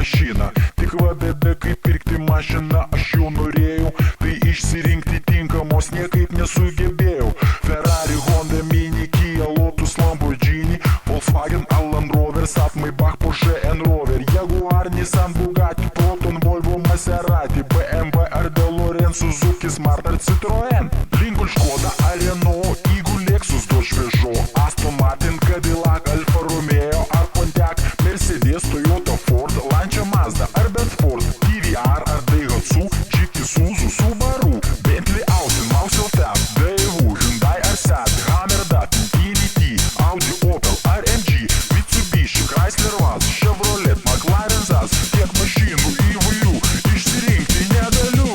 mašiną. Tik va bėda, kaip pirkti mašiną aš jau norėjau, tai išsirinkti tinkamos niekaip nesugebėjau. Ferrari, Honda, Mini, Kia, Lotus, Lamborghini, Volkswagen, Land Rover, Saab, Maybach, Porsche, Rover, Jaguar, Nissan, Bugatti, Proton, Volvo, Maserati, BMW ar DeLorean, Suzuki, Smart ar Citroen, Lincoln, Škoda ar Renault, Eagle, Lexus, Dodge, Peugeot, Aston Martin, Cadillac, Alfa Romeo ar Pontiac, Mercedes, Toyota, Ford, Lancia, Mazda ar Bedford, TVR ar Daihatsu, Jeep, Isuzu, Subaru, Bentley, Austin, Mausel, Daewoo, Hyundai ar Seat, Hammer, Datsun, TNT, Audi, Opel ar MG, Mitsubishi, Chrysler, Vaz, Chevrolet, McLaren, Zaz, tiek mašinų įvairių, išsirinkti negaliu.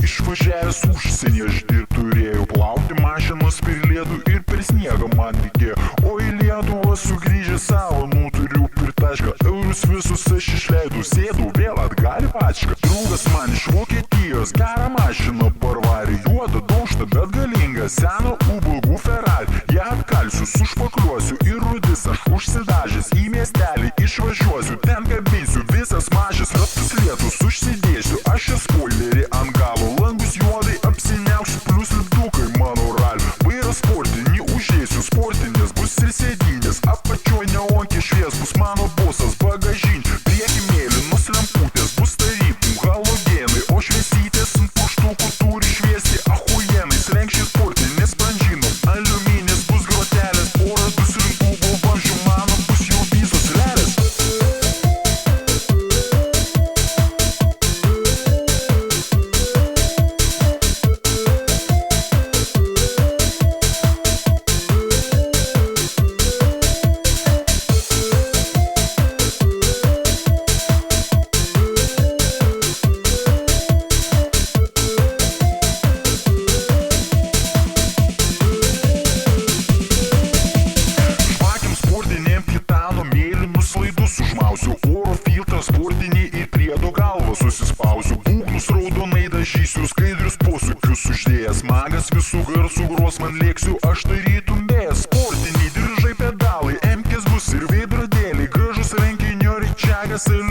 Išvažiavęs užsienį aš dir turėjau plauti mašinas per lietų ir per sniegą man reikėjo, o į Lietuvą sugrįžęs savo nuturiu pritašką, eurus visus aš išleidau, sėdau vėl atgal į pačką. Draugas man iš Vokietijos gerą mašiną parvarė, juodą daužtą, bet galingą seną ubagų Ferrari. Ją apkalsiu, sušpakliuosiu ir rudis aš užsidažęs į miestelį išvažiuosiu, ten kabinsiu visas mažas raptus lietus, užsidėsiu aš ir spoilerį ant galo, langus juodai apsiniauksiu, plius lipdukai mano ralių, vairą sportinį užėsiu, sportinės bus ir sėdynės, apačioj neonkė švies bus mano bosas, bagažinė, prieki mėlynos lemputės, bus tarytum halogenai, o šviesytės ant puštukų turi šviesti ahujenai, slenkščiai sportinės brandžinom, aliuminės bus grotelės, oras bus rimtų vamzdžių, mano bus jau visos lelės. Užmausiu oro filtrą sportinį ir priedo galvą susispausiu, būgnus raudonai dažysiu, skaidrius posūkius uždėjęs, magas visų garsų gros man lėksiu, aš tarytum bėjęs, sportiniai diržai pedalai, emkės bus ir veidrodėliai, gražus rankinio ričiagas ir